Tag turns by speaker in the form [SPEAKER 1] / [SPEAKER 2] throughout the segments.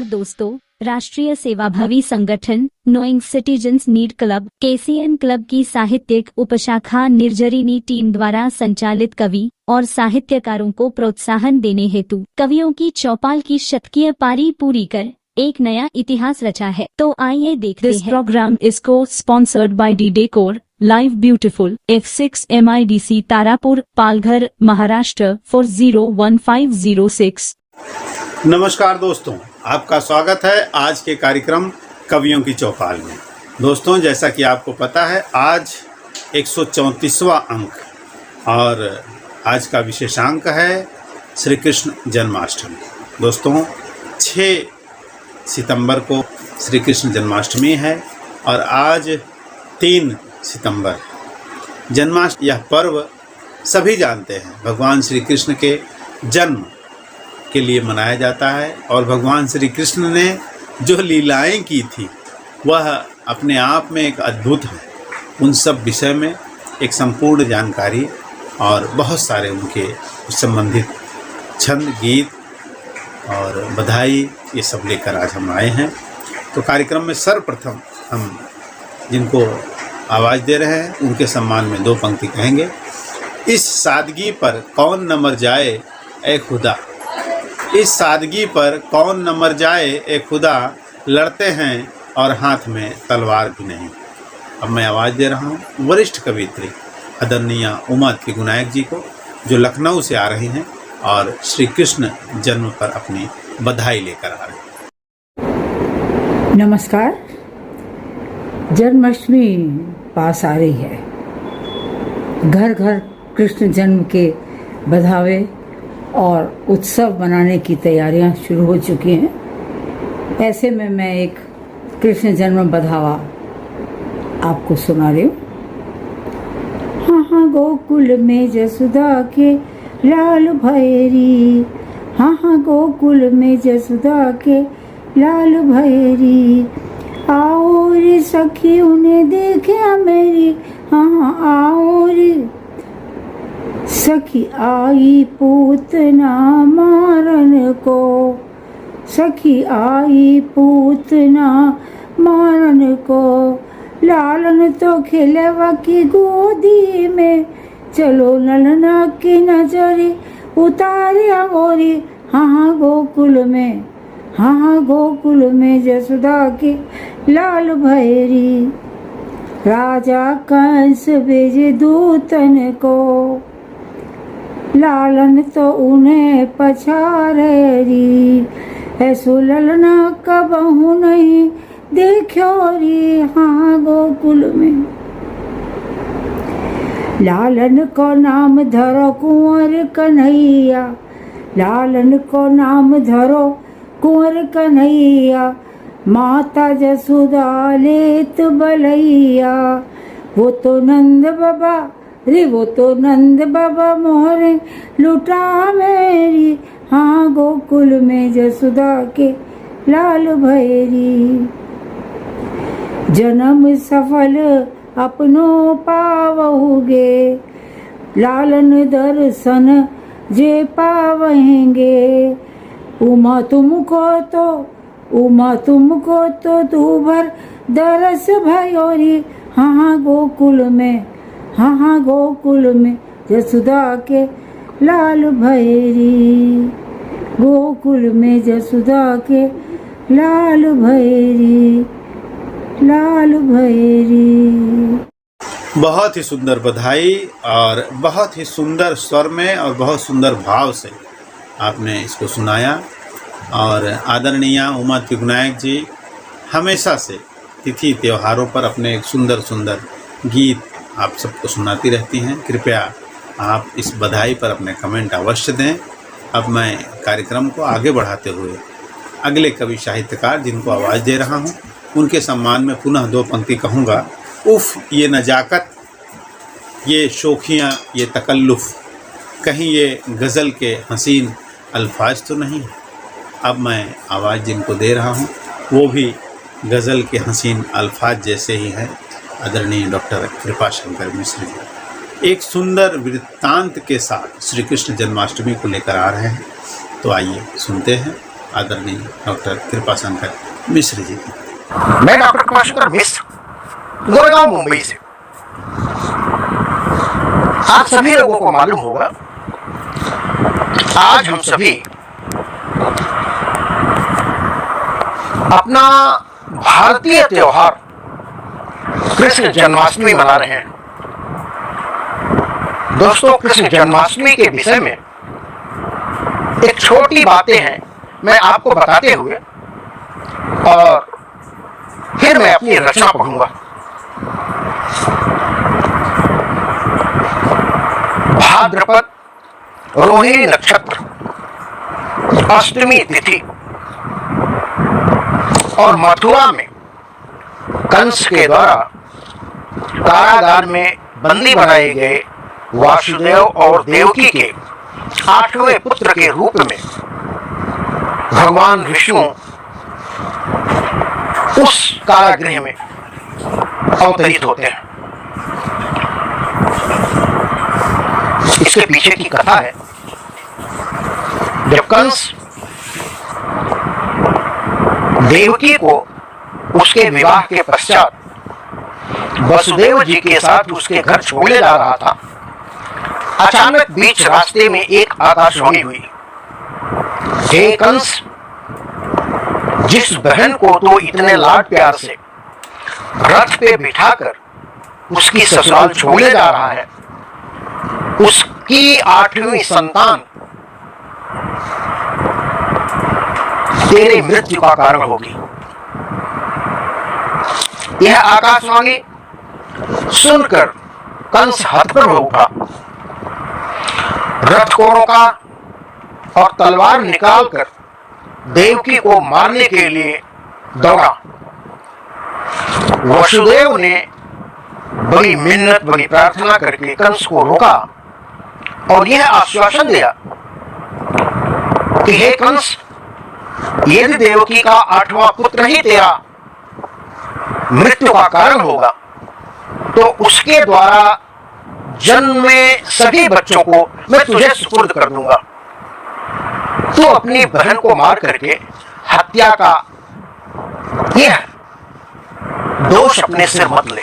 [SPEAKER 1] दोस्तों, राष्ट्रीय सेवाभावी संगठन knowing citizens need club KCN club की साहित्यिक उपशाखा निर्जरिनी टीम द्वारा संचालित कवि और साहित्यकारों को प्रोत्साहन देने हेतु कवियों की चौपाल की शतकीय पारी पूरी कर एक नया इतिहास रचा है। तो आइए देखते हैं।
[SPEAKER 2] This program is co-sponsored by D Decor, Live Beautiful, F6 MIDC Tarapur, Palghar, Maharashtra 401506।
[SPEAKER 3] नमस्कार दोस्तों, आपका स्वागत है आज के कार्यक्रम कवियों की चौपाल में। दोस्तों, जैसा कि आपको पता है, आज 134वां अंक और आज का विशेषांक है श्री कृष्ण जन्माष्टमी। दोस्तों, 6 सितंबर को श्री कृष्ण जन्माष्टमी है और आज 3 सितंबर जन्माष्टमी। यह पर्व सभी जानते हैं भगवान श्री कृष्ण के जन्म के लिए मनाया जाता है और भगवान श्री कृष्ण ने जो लीलाएं की थी वह अपने आप में एक अद्भुत है। उन सब विषय में एक संपूर्ण जानकारी और बहुत सारे उनके संबंधित छंद, गीत और बधाई ये सब लेकर आज हम आए हैं। तो कार्यक्रम में सर्वप्रथम हम जिनको आवाज़ दे रहे हैं उनके सम्मान में 2 पंक्ति कहेंगे। इस सादगी पर कौन न मर जाए ए खुदा, इस सादगी पर कौन न मर जाए ए खुदा, लड़ते हैं और हाथ में तलवार भी नहीं। अब मैं आवाज़ दे रहा हूँ वरिष्ठ कवियत्री आदरणीय उमा त्रिगुणायक जी को, जो लखनऊ से आ रही हैं और श्री कृष्ण जन्म पर अपनी बधाई लेकर आ रहे हैं।
[SPEAKER 4] नमस्कार। जन्माष्टमी पास आ रही है। घर घर कृष्ण जन्म के बधावे और उत्सव मनाने की तैयारियां शुरू हो चुकी हैं। ऐसे में मैं एक कृष्ण जन्म बधावा आपको सुना रही हूँ। हाँ हाँ गोकुल में जसुदा के लाल भैरी, हाँ हाँ गोकुल में जसुदा के लाल भैरी, आओ रे सखी उन्हें देखे मेरी, हाँ हाँ आओ रे सखी आई पूतना मारन को, सखी आई पूतना मारन को, लालन तो खेलवा की गोदी में, चलो ललना की नजरी उतारे मोरी, हाँ हाँ गोकुल में, हाँ हाँ गोकुल में जसुदा के लाल भैरी, राजा कंस भेजे दूतन को, लालन तो उन्हें पछारेरी, ऐसो ललना कबहू नहीं देखो री, हाँ गोकुल में। लालन को नाम धरो कुंवर कन्हैया, लालन को नाम धरो कुंवर कन्हैया, माता जसुदा लेत बलैया, वो तो नंद बाबा रे, वो तो नंद बाबा मोहरे लुटा मेरी, हाँ गोकुल में जसुदा के लाल भैरी, जन्म सफल अपनो पावोगे, लालन दर्शन जे पावेंगे, उमा तुमको तो दूभर दरस भयोरी, हाँ हाँ गोकुल में, हाँ हाँ गोकुल में जसुदा के लाल भैरी, गोकुल में जसुदा के लाल भैरी, लाल भैरी।
[SPEAKER 3] बहुत ही सुंदर बधाई और बहुत ही सुंदर स्वर में और बहुत सुंदर भाव से आपने इसको सुनाया। और आदरणीय उमा त्रिगुणायक जी हमेशा से तिथि त्योहारों पर अपने एक सुंदर सुंदर गीत आप सबको सुनाती रहती हैं। कृपया आप इस बधाई पर अपने कमेंट अवश्य दें। अब मैं कार्यक्रम को आगे बढ़ाते हुए अगले कवि साहित्यकार जिनको आवाज़ दे रहा हूं उनके सम्मान में पुनः 2 पंक्ति कहूँगा। उफ़ ये नजाकत, ये शोखियाँ, ये तकल्लुफ़, कहीं ये गज़ल के हसीन अल्फाज तो नहीं है। अब मैं आवाज़ जिनको दे रहा हूँ वो भी गज़ल के हसीन अल्फाज जैसे ही हैं, आदरणीय डॉक्टर कृपाशंकर मिश्र जी एक सुंदर वृत्तांत के साथ श्री कृष्ण जन्माष्टमी को लेकर आ रहे हैं। तो आइए सुनते हैं आदरणीय डॉक्टर कृपाशंकर मिश्र जी की।
[SPEAKER 5] मैं डॉक्टर कृपाशंकर मिश्र, गोरेगांव, मुंबई से। आप सभी लोगों को मालूम होगा, आज हम सभी अपना भारतीय त्योहार कृष्ण जन्माष्टमी मना रहे हैं। दोस्तों, कृष्ण जन्माष्टमी के विषय में एक छोटी बातें हैं, मैं आपको बताते हुए और फिर मैं अपनी रचना पढ़ूंगा। भाद्रपद रोहिणी नक्षत्र, अष्टमी तिथि और मथुरा में कंस के द्वारा कारागार में बंदी बनाए गए वासुदेव और देवकी के 8वें पुत्र के रूप में भगवान विष्णु उस कारागृह में अवतरित होते हैं। इसके पीछे की कथा है, जब कंस देवकी को उसके विवाह के पश्चात वसुदेव जी के साथ उसके घर छोड़ने जा रहा था, अचानक बीच रास्ते में एक आकाशवाणी हुई, हे कंस, जिस बहन को तो इतने लाड प्यार से रथ पे बिठाकर उसकी ससुराल छोड़ने जा रहा है, उसकी 8वीं संतान तेरे मृत्यु का कारण होगी। यह आकाशवाणी सुनकर कंस हतप्रभ हो उठा, रथ को रोका और तलवार निकालकर देवकी को मारने के लिए दौड़ा। वसुदेव ने बड़ी मिन्नत, बड़ी प्रार्थना करके कंस को रोका और यह आश्वासन दिया कि हे कंस, यदि देवकी का 8वां पुत्र ही तेरा मृत्यु का कारण होगा तो उसके द्वारा जन्मे सभी बच्चों को मैं तुझे सुपुर्द कर दूंगा। तू अपनी बहन को मार करके हत्या का यह दोष अपने सिर मत ले।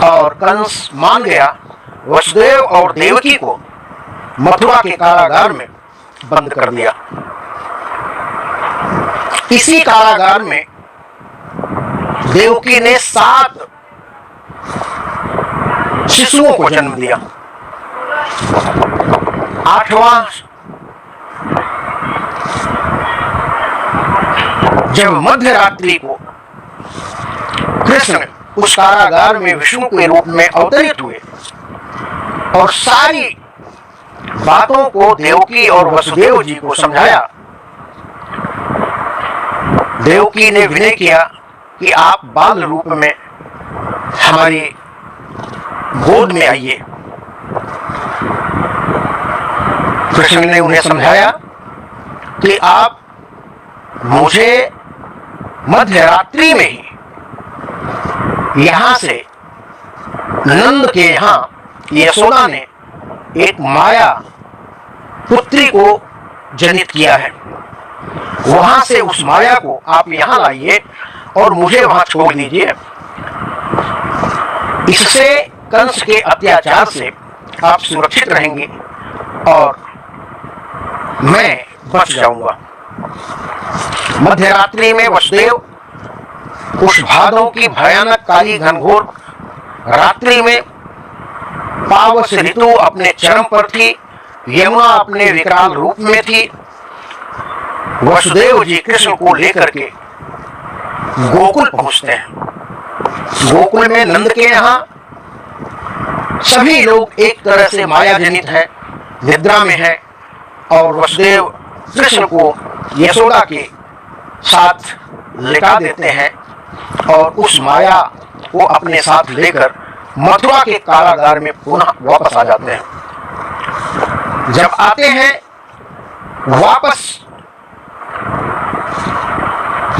[SPEAKER 5] और कंस मान गया। वसुदेव और देवकी को मथुरा के कारागार में बंद कर दिया। इसी कारागार में देवकी ने 7 शिशुओं को जन्म दिया। 8वां जब मध्य रात्रि को कृष्ण उस कारागार में विष्णु के रूप में अवतरित हुए और सारी बातों को देवकी और वसुदेव जी को समझाया, देवकी ने विनय किया कि आप बाल रूप में हमारी गोद में आइए। कृष्ण ने उन्हें समझाया कि आप मुझे मध्य रात्रि में ही यहां से नंद के यहां यशोदा ने एक माया पुत्री को जनित किया है, वहां से उस माया को आप यहां लाइए और मुझे वहां छोड़ दीजिए। इससे कंस के अत्याचार से आप सुरक्षित रहेंगे और मैं बच जाऊंगा। मध्य रात्रि में वसुदेव उस भादों की भयानक काली घनघोर रात्रि में पावस ऋतु अपने चरम पर थी, यमुना अपने विकराल रूप में थी। वसुदेव जी कृष्ण को लेकर के गोकुल पहुंचते हैं। गोकुल में नंद के यहाँ सभी लोग एक तरह से माया जनित है, निद्रा में है और वसुदेव कृष्ण को यशोदा के साथ लिटा देते हैं और उस माया को अपने साथ लेकर मथुरा के कारागार में पुनः वापस आ जाते हैं। जब आते हैं वापस,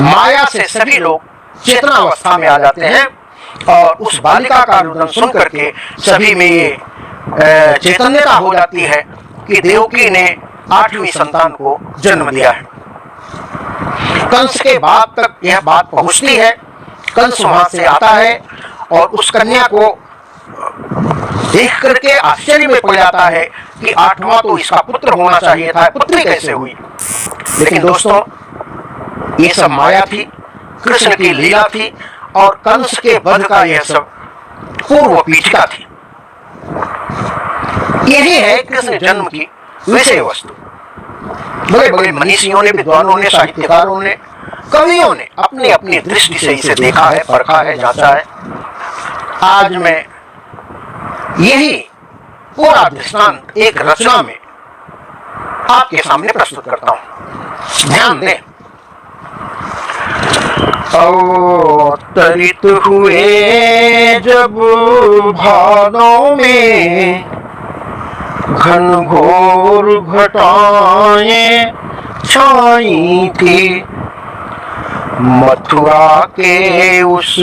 [SPEAKER 5] माया से सभी लोग चेतना अवस्था में आ जाते हैं और उस बालिका का रुदन सुन करके सभी में ये चैतन्यता हो जाती है कि देवकी ने 8वीं संतान को जन्म दिया है। कंस के बाप तक यह बात पहुंचती है। कंस वहां से आता है और उस कन्या को देख करके आश्चर्य में पड़ जाता है कि 8वां तो इसका पुत्र होना चाहिए था, पुत्री कैसे हुई। लेकिन दोस्तों, ये सब माया थी, कृष्ण की लीला थी और कंस के वध का यह सब पूर्व पीठिका थी। यही है कृष्ण जन्म की विषय वस्तु। बड़े बड़े मनीषियों ने, विद्वानों ने, साहित्यकारों ने, कवियों ने अपनी अपनी दृष्टि से इसे देखा है, परखा है, जांचा है। आज मैं यही पूरा दृष्टांत एक रचना में आपके सामने प्रस्तुत करता हूं। ध्यान दें। अवतरित हुए जब भादों में, घनघोर घटाएं छाई थी। मथुरा के उस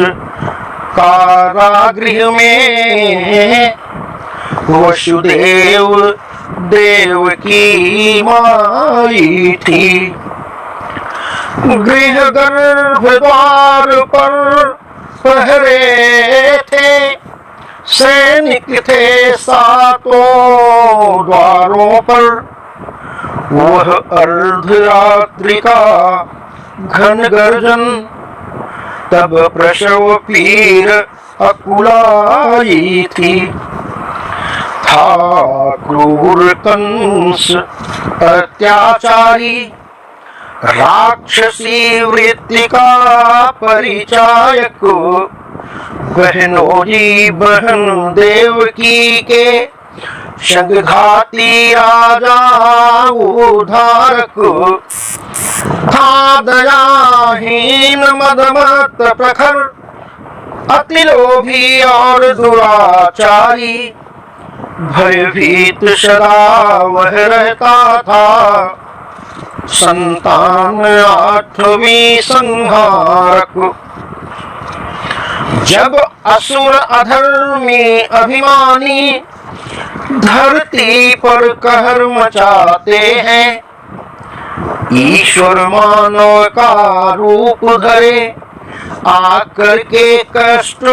[SPEAKER 5] कारागृह में वसुदेव देव की माई थी। गृह गर्भ द्वार पर पहरे थे, सैनिक थे सातों द्वारों पर। वह अर्धरात्रि का घन गर्जन, तब प्रसव पीर अकुलाई थी। था क्रूर कंस अत्याचारी, राक्षसी वृत्ति का परिचायक। बहनोजी बहन देवकी के संघाती राजा उद्धारक। था दयाहीन मदमत प्रखर, अति लोभी और दुराचारी। भयभीत सदा वह रहता था, संतान 8वीं संहारक। जब असुर अधर्मी अभिमानी धरती पर कहर मचाते हैं, ईश्वर मानव का रूप धरे आकर के कष्ट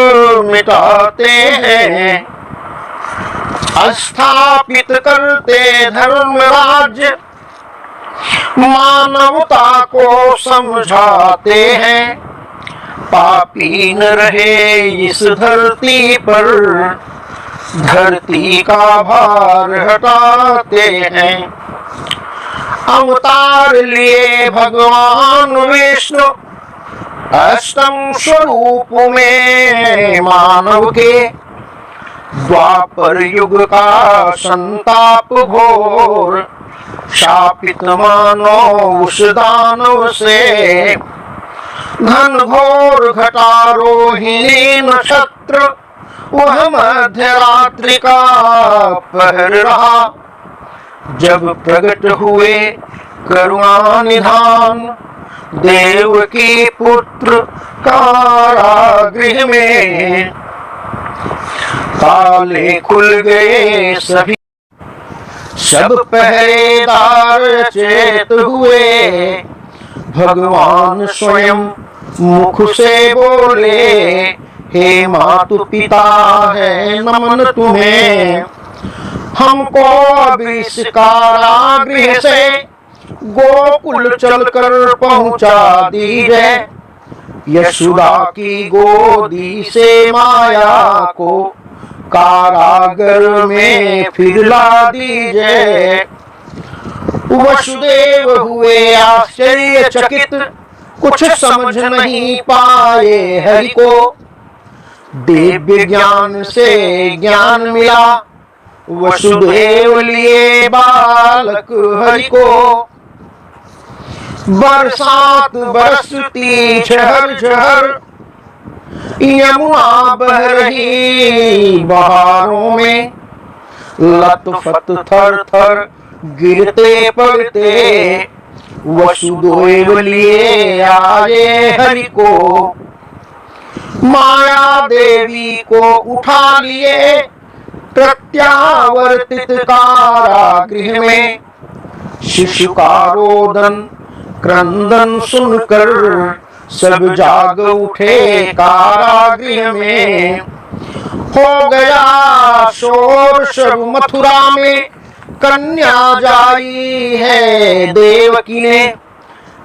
[SPEAKER 5] मिटाते हैं। स्थापित करते धर्म राज्य, मानवता को समझाते हैं। पापी न रहे इस धरती पर, धरती का भार हटाते हैं। अवतार लिए भगवान विष्णु, अष्टम स्वरूप में मानव के। द्वापर युग का संताप घोर, शापित मानो उस दानव से। घन घोर घटारोहिणी नक्षत्र, वह मध्य रात्रि का पहर रहा। जब प्रकट हुए करुणा निधान, देव की पुत्र कारागृह में। ताले खुल गए सभी, सब पहरेदार चेत हुए। भगवान स्वयं मुख से बोले, हे मातु पिता है नमन तुम्हें। हमको अब इस कारागृह से गोकुल चलकर पहुंचा दीजिए। यशोदा की गोदी से माया को कारागर में फिर ला दीजिए। वसुदेव हुए आश्चर्यचकित, कुछ समझ नहीं पाए हरि को। दिव्य ज्ञान से ज्ञान मिला, वसुदेव लिए बालक हरि को। बरसात बरसती झहर झहर, यमुना बह रही बहारों में। लतफत थर थर गिरते पड़ते, वसुदेव लिए आए हरि को। माया देवी को उठा लिए प्रत्यावर्तित कारागृह में। शिशु का रोदन क्रंदन सुनकर सब जाग उठे कारागृह में। हो गया शोर सब मथुरा में, कन्या जाई है देवकी ने।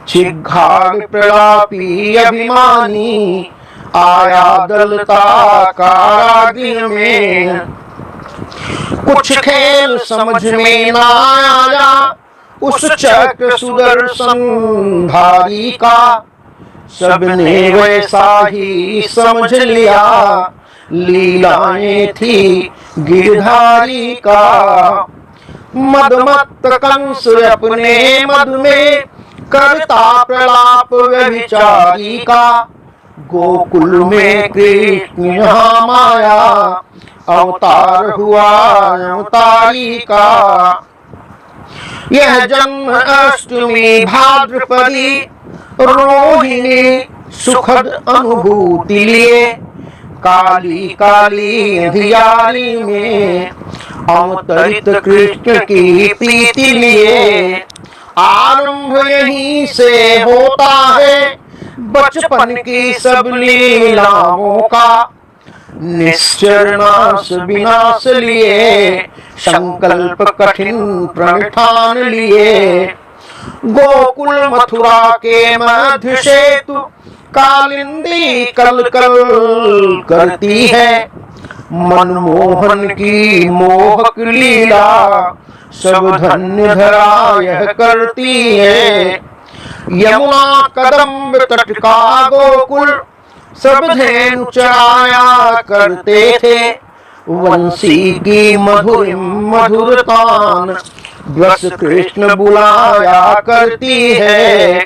[SPEAKER 5] छिघाड़ प्रलापी अभिमानी, आया दलता कारागृह में। कुछ खेल समझ में ना आया उस चक्र सुदर्शन धारी का। सबने वैसा ही समझ लिया, लीलाएं थी गिरधारी का। मदमत्त कंस अपने मद में, करता प्रलाप व्यभिचारी का। गोकुल में कृष्ण यहाँ माया, अवतार हुआ अवतारी का। यह जन्म अष्टमी भाद्रपदी, रोहिणी सुखद अनुभूति लिए। काली काली अंधियारी में, अवतरित कृष्ण की प्रीति लिए। आरंभ यहीं से होता है बचपन की सब लीलाओं का। निश्चर नाश विनाश लिए, संकल्प कठिन प्रण ठान लिए। गोकुल मथुरा के मध्य सेतु, कालिंदी कल कल करती है। मनमोहन की मोहक लीला, सब धन्य धरा यह करती है। यमुना कदम्ब तट का गोकुल, सब धेनु चराया करते थे। वंशी की मधुर मधुर तान, बस कृष्ण बुलाया करती है।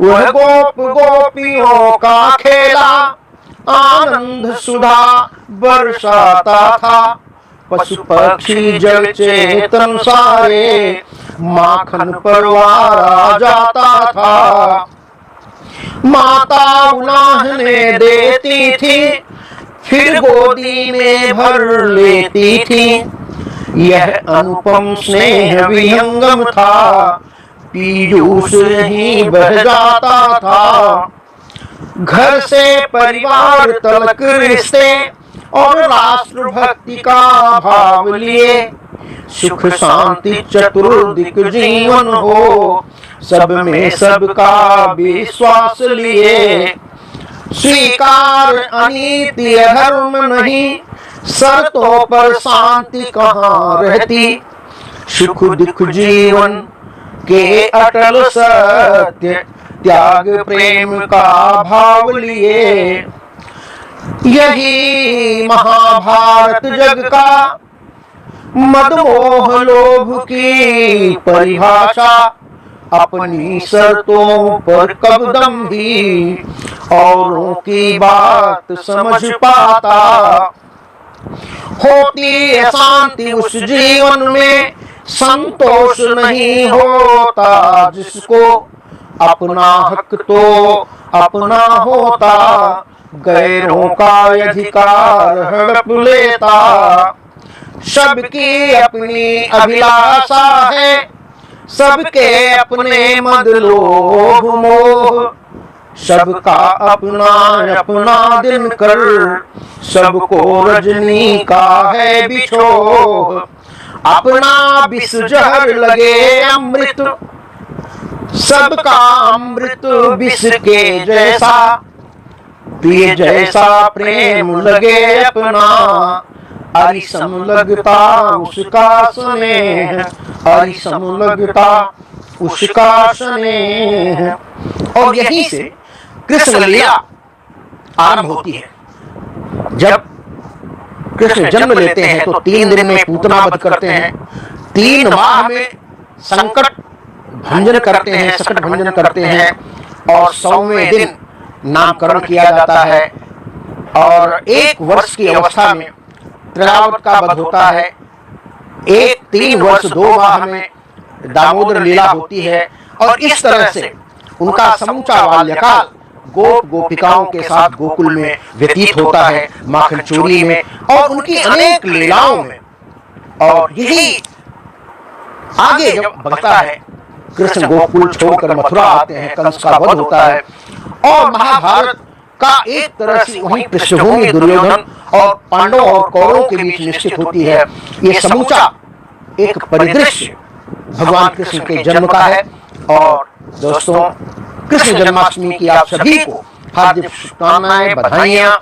[SPEAKER 5] वह गोप गोपियों का खेला, आनंद सुधा बरसाता था। पशु पक्षी जल चेतन सारे, माखन परवारा जाता था। माता उलाहने देती थी, फिर गोदी में भर लेती थी। यह अनुपम स्नेह विहंगम था, पीयूष ही बह जाता था। घर से परिवार तलक रिश्ते, और राष्ट्र भक्ति का भाव लिए। सुख शांति चतुर्दिक जीवन हो, सब में सबका विश्वास लिए। स्वीकार अनीति धर्म नहीं, शर्तों पर शांति कहाँ रहती। सुख दुख जीवन के अटल सत्य, त्याग प्रेम का भाव लिए। यही महाभारत जग का मदमोह लोभ की परिभाषा। अपनी शर्तों पर कब दम भी, औरों की बात समझ पाता। होती है शांति उस जीवन में, संतोष नहीं होता जिसको। अपना हक तो अपना होता, गैरों का अधिकार हड़प लेता। सबकी अपनी अभिलाषा है, सबके अपने मद लोभ मोह। सबका अपना अपना दिन कर, सबको रजनी का है बिछोह। अपना विष जहर लगे अमृत, सबका अमृत विष के जैसा। प्रिय जैसा प्रेम लगे अपना, अरिसम लगता उसका स्नेह। अरिसम लगता उसका स्नेह। और यहीं से कृष्ण लीला आरंभ होती है। जब कृष्ण जन्म लेते हैं तो 3 दिन में पूतना वध करते हैं। 3 माह में संकट भंजन करते हैं, संकट भंजन करते हैं। और 100वें दिन नामकरण किया जाता है। और 1 वर्ष की अवस्था में त्रयावत का वध होता है। 3 वर्ष 2 माह में दामोदर लीला होती है। और इस तरह से उनका समूचा बाल्यकाल गोप गोपिकाओं के साथ गोकुल में व्यतीत होता है, माखन चोरी में और उनकी अनेक लीलाओं में। और यही आगे जब बढ़ता है, कृष्ण गोकुल छोड़कर मथुरा आते हैं, कंस का वध होता है और महाभारत का एक तरह से वहीं पृष्ठभूमि दुर्योधन और पांडवों और कौरवों के बीच निश्चित होती है। ये समूचा एक परिदृश्य भगवान कृष्ण के जन्म का है। और दोस्तों, कृष्ण जन्माष्टमी की आप सभी को हार्दिक शुभकामनाएं, बधाइयां।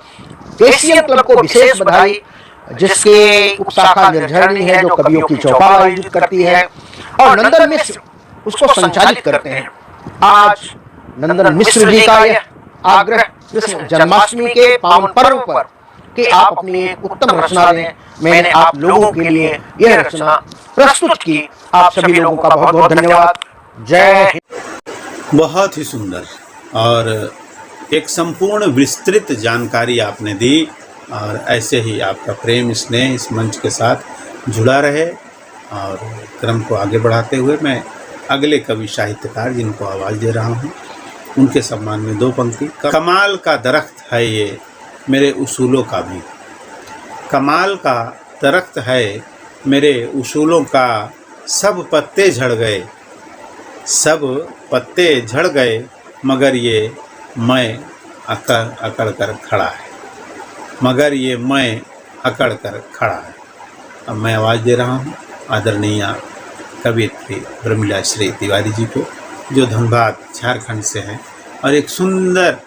[SPEAKER 5] एशियन क्लब को विशेष बधाई, जिसके उपशाखा निर्झरणी है जो कवियों की चौपाल आयोजित करती है और नंदन मिश्र उसको संचालित करते हैं। आज नंदन मिश्र जी का यह आग्रह कृष्ण जन्माष्टमी के पावन पर्व पर कि आप अपनी एक उत्तम रचना दें, मैंने आप लोगों के लिए यह रचना प्रस्तुत की। आप सभी लोगों का बहुत बहुत धन्यवाद। जय हिंद।
[SPEAKER 3] बहुत ही सुंदर और एक संपूर्ण विस्तृत जानकारी आपने दी और ऐसे ही आपका प्रेम स्नेह इस मंच के साथ जुड़ा रहे। और क्रम को आगे बढ़ाते हुए मैं अगले कवि साहित्यकार जिनको आवाज़ दे रहा हूँ उनके सम्मान में दो पंक्ति। कमाल का दरख्त है ये मेरे उसूलों का भी, कमाल का दरख्त है मेरे उसूलों का, सब पत्ते झड़ गए, सब पत्ते झड़ गए, मगर ये मैं अकड़ कर खड़ा है, मगर ये मैं अकड़ कर खड़ा है। अब मैं आवाज़ दे रहा हूँ आदरणीय कवियत्री प्रमिला श्री तिवारी जी को, जो धनबाद झारखंड से हैं और एक सुंदर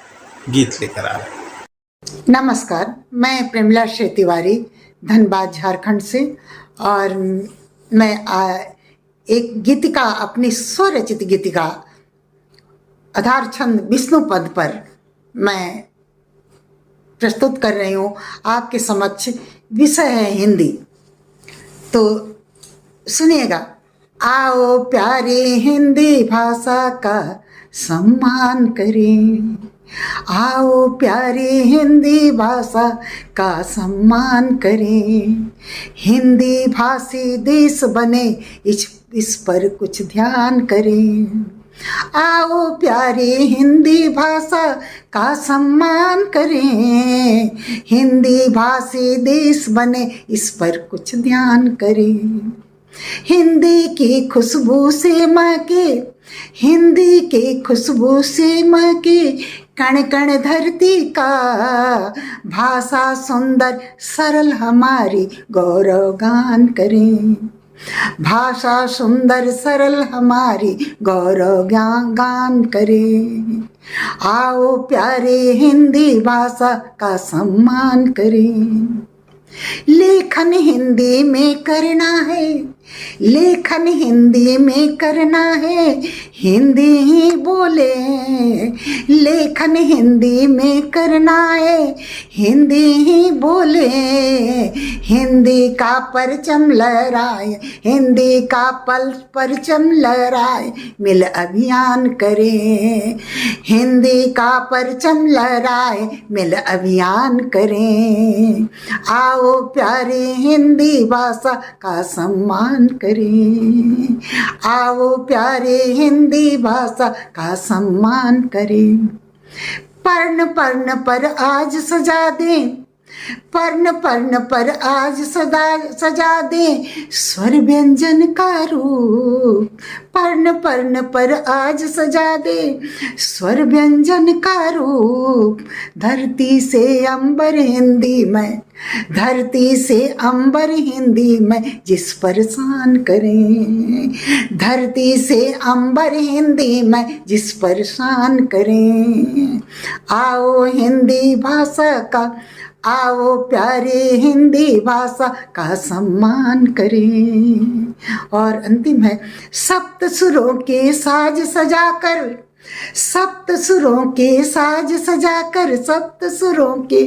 [SPEAKER 3] गीत लेकर आ रहे हैं।
[SPEAKER 6] नमस्कार, मैं प्रमिला श्री तिवारी धनबाद झारखंड से, और मैं एक गीतिका, अपनी स्वरचित गीतिका आधार छंद विष्णु पद पर मैं प्रस्तुत कर रही हूँ आपके समक्ष। विषय है हिंदी, तो सुनिएगा। आओ प्यारी हिंदी भाषा का सम्मान करें, आओ प्यारी हिंदी भाषा का सम्मान करें, हिंदी भाषी देश बने इस पर कुछ ध्यान करें। आओ प्यारी हिंदी भाषा का सम्मान करें, हिंदी भाषी देश बने इस पर कुछ ध्यान करें। हिंदी की खुशबू से महके, हिंदी की खुशबू से महके कण कण धरती का, भाषा सुंदर सरल हमारी गौरव गान करें, भाषा सुंदर सरल हमारी गौरव गान करें। आओ प्यारे हिंदी भाषा का सम्मान करें। लेखन हिंदी में करना है, लेखन हिंदी में करना है, हिंदी ही बोले। लेखन हिंदी में करना है, हिंदी ही बोले। हिंदी का परचम लहराए, हिंदी का परचम लहराए, मिल अभियान करें। हिंदी का परचम लहराए, मिल अभियान करें। आओ प्यारी हिंदी भाषा का सम्मान करें, आओ प्यारे हिंदी भाषा का सम्मान करें। पर्ण पर्ण पर आज सजा दें, पर्ण पर्ण पर आज सजा दें स्वर व्यंजन का रूप। पर्ण पर्ण पर आज सजा दे स्वर व्यंजन का रूप। धरती से अंबर हिंदी में, धरती से अंबर हिंदी में जिस पर शान करें। धरती से अंबर हिंदी में जिस पर शान करें। आओ हिंदी भाषा का, आओ प्यारे हिंदी भाषा का सम्मान करें। और अंतिम है, सप्त सुरों के साज सजाकर, सप्त सुरों के साज सजाकर, सप्त सुरों के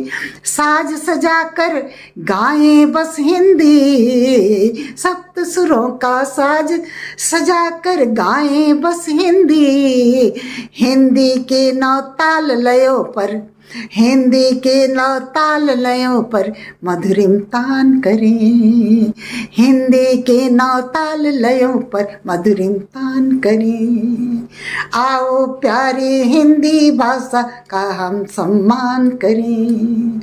[SPEAKER 6] साज सजाकर गाएं बस हिंदी। सप्त सुरों का साज सजाकर गाएं बस हिंदी। हिंदी के नौ ताल लयों पर, हिंदी के नौ ताल लयों पर मधुरिम तान करें। हिंदी के नौ ताल लयों पर मधुरिम तान करें। आओ प्यारे हिंदी भाषा का हम सम्मान करें।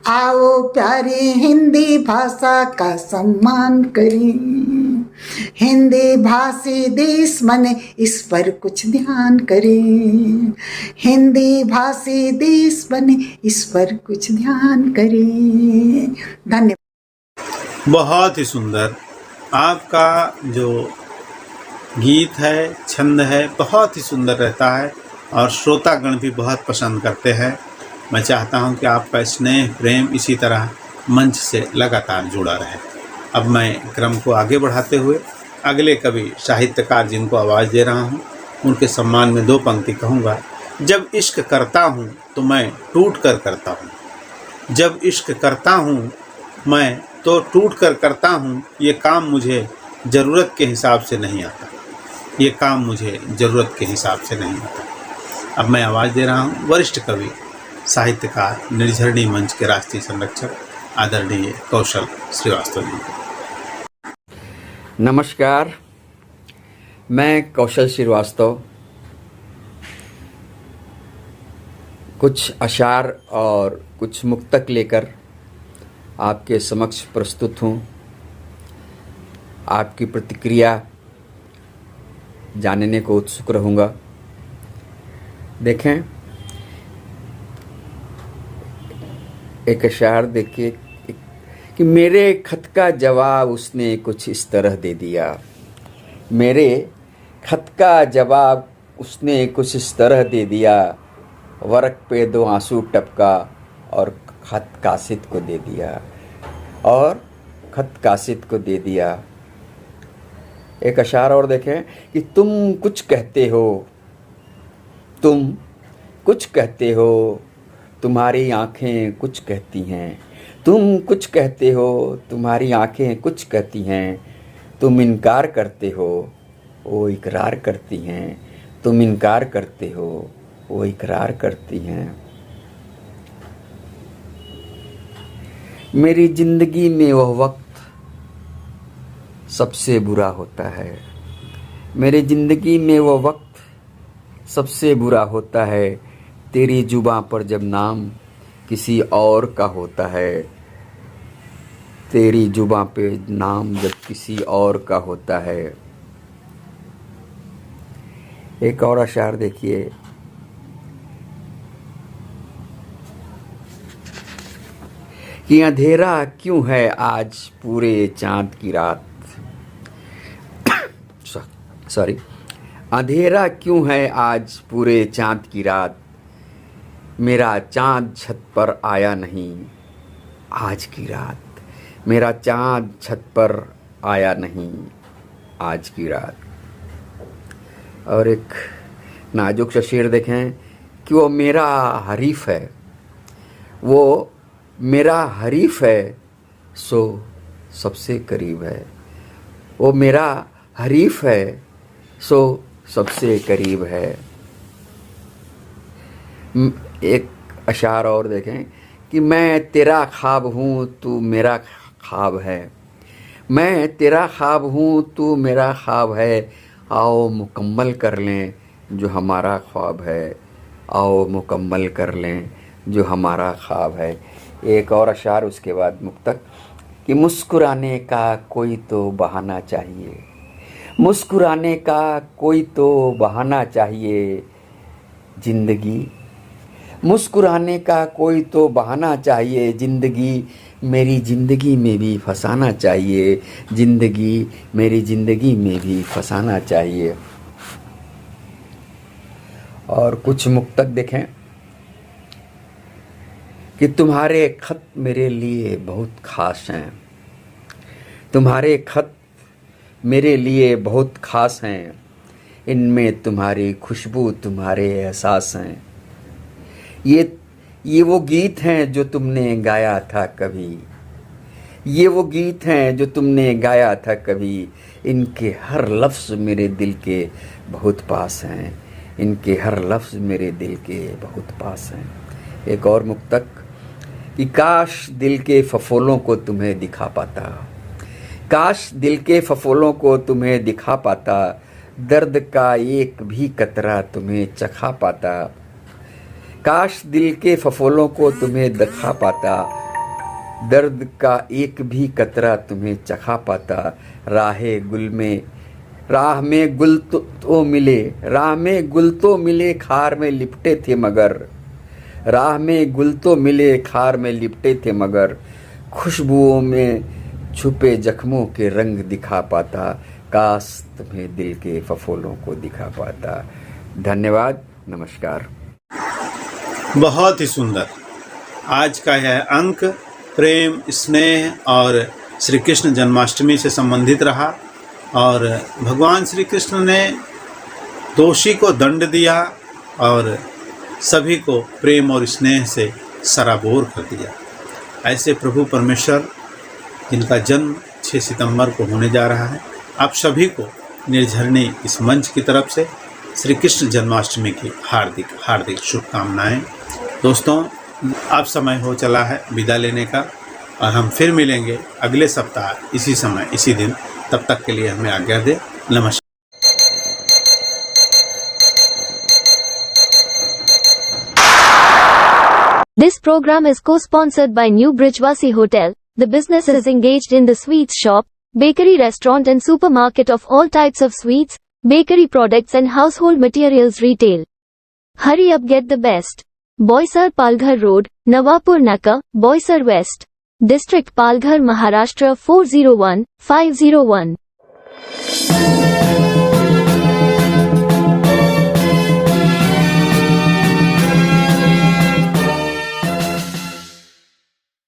[SPEAKER 6] आओ प्यारे हिंदी भाषा का सम्मान करें। हिंदी भाषी देश बने इस पर कुछ ध्यान करें, हिंदी भाषी देश बने इस पर कुछ ध्यान करें। धन्यवाद।
[SPEAKER 3] बहुत ही सुंदर आपका जो गीत है, छंद है, बहुत ही सुंदर रहता है और श्रोतागण भी बहुत पसंद करते हैं। मैं चाहता हूं कि आपका स्नेह प्रेम इसी तरह मंच से लगातार जुड़ा रहे। अब मैं क्रम को आगे बढ़ाते हुए अगले कवि साहित्यकार जिनको आवाज़ दे रहा हूं, उनके सम्मान में 2 पंक्ति कहूँगा। जब इश्क करता हूं तो मैं टूट कर करता हूं, जब इश्क करता हूं मैं तो टूट कर करता हूं, ये काम मुझे ज़रूरत के हिसाब से नहीं आता, ये काम मुझे ज़रूरत के हिसाब से नहीं आता। अब मैं आवाज़ दे रहा हूं वरिष्ठ कवि साहित्यकार निर्झरणी मंच के राष्ट्रीय संरक्षक आदरणीय कौशल श्रीवास्तव जी।
[SPEAKER 7] नमस्कार, मैं कौशल श्रीवास्तव कुछ अशार और कुछ मुक्तक लेकर आपके समक्ष प्रस्तुत हूँ। आपकी प्रतिक्रिया जानने को उत्सुक रहूँगा। देखें, एक अशार देखिए कि मेरे खत का जवाब उसने कुछ इस तरह दे दिया, मेरे खत का जवाब उसने कुछ इस तरह दे दिया, वर्क पे 2 आंसू टपका और खत कासिद को दे दिया, और खत कासिद को दे दिया। एक अशार और देखें कि तुम कुछ कहते हो, तुम कुछ कहते हो, तुम्हारी आंखें कुछ कहती हैं, तुम कुछ कहते हो, तुम्हारी आंखें कुछ कहती हैं, तुम इनकार करते हो, वो इकरार करती हैं, तुम इनकार करते हो, वो इकरार करती हैं। मेरी जिंदगी में वह वक्त सबसे बुरा होता है, मेरी जिंदगी में वह वक्त सबसे बुरा होता है, तेरी जुबां पर जब नाम किसी और का होता है, तेरी जुबां पे नाम जब किसी और का होता है। एक और अशार देखिए कि अंधेरा क्यों है आज पूरे चांद की रात, सॉरी, अंधेरा क्यों है आज पूरे चांद की रात, मेरा चांद छत पर आया नहीं आज की रात, मेरा चांद छत पर आया नहीं आज की रात। और एक नाजुक सा शेर देखें कि वो मेरा हरीफ है, वो मेरा हरीफ है सो सबसे करीब है, वो मेरा हरीफ है सो सबसे करीब है। एक अशार और देखें कि मैं तेरा ख्वाब हूँ तू मेरा ख्वाब है, मैं तेरा ख्वाब हूँ तू मेरा ख्वाब है, आओ मुकम्मल कर लें जो हमारा ख्वाब है, आओ मुकम्मल कर लें जो हमारा ख्वाब है। एक और अशार उसके बाद मुक्तक कि मुस्कुराने का कोई तो बहाना चाहिए, मुस्कुराने का कोई तो बहाना चाहिए, जिंदगी मुस्कुराने का कोई तो बहाना चाहिए, जिंदगी मेरी ज़िंदगी में भी फंसाना चाहिए, जिंदगी मेरी ज़िंदगी में भी फंसाना चाहिए। और कुछ मुक्तक देखें कि तुम्हारे खत मेरे लिए बहुत खास हैं, तुम्हारे खत मेरे लिए बहुत खास हैं, इनमें तुम्हारी खुशबू तुम्हारे एहसास हैं, ये वो गीत हैं जो तुमने गाया था कभी, ये वो गीत हैं जो तुमने गाया था कभी, इनके हर लफ्ज़ मेरे दिल के बहुत पास हैं, इनके हर लफ्ज़ मेरे दिल के बहुत पास हैं। एक और मुक्तक कि काश दिल के फफोलों को तुम्हें दिखा पाता, काश दिल के फफोलों को तुम्हें दिखा पाता, दर्द का एक भी कतरा तुम्हें चखा पाता, काश दिल के फफोलों को तुम्हें दिखा पाता, दर्द का एक भी कतरा तुम्हें चखा पाता। राह में गुल तो मिले, राह में गुल तो मिले, खार में लिपटे थे मगर। राह में गुल तो मिले, खार में लिपटे थे मगर। खुशबुओं में छुपे जख्मों के रंग दिखा पाता। काश तुम्हें दिल के फफोलों को दिखा पाता। धन्यवाद, नमस्कार।
[SPEAKER 3] बहुत ही सुंदर। आज का यह अंक प्रेम, स्नेह और श्री कृष्ण जन्माष्टमी से संबंधित रहा और भगवान श्री कृष्ण ने दोषी को दंड दिया और सभी को प्रेम और स्नेह से सराबोर कर दिया। ऐसे प्रभु परमेश्वर जिनका जन्म 6 सितंबर को होने जा रहा है, आप सभी को निर्झरणी इस मंच की तरफ से श्री कृष्ण जन्माष्टमी की हार्दिक हार्दिक शुभकामनाएं। दोस्तों, अब समय हो चला है विदा लेने का और हम फिर मिलेंगे अगले सप्ताह इसी समय इसी दिन। तब तक के लिए हमें आज्ञा दें। नमस्कार।
[SPEAKER 8] This program is co-sponsored by New Brijwasi Hotel. The business is engaged in the sweets shop, bakery, restaurant and supermarket of all types of sweets, bakery products and household materials retail. Hurry up, get the best. Boisar Palghar Road, Nawapur Naka, Boisar West. District Palghar, Maharashtra 401501.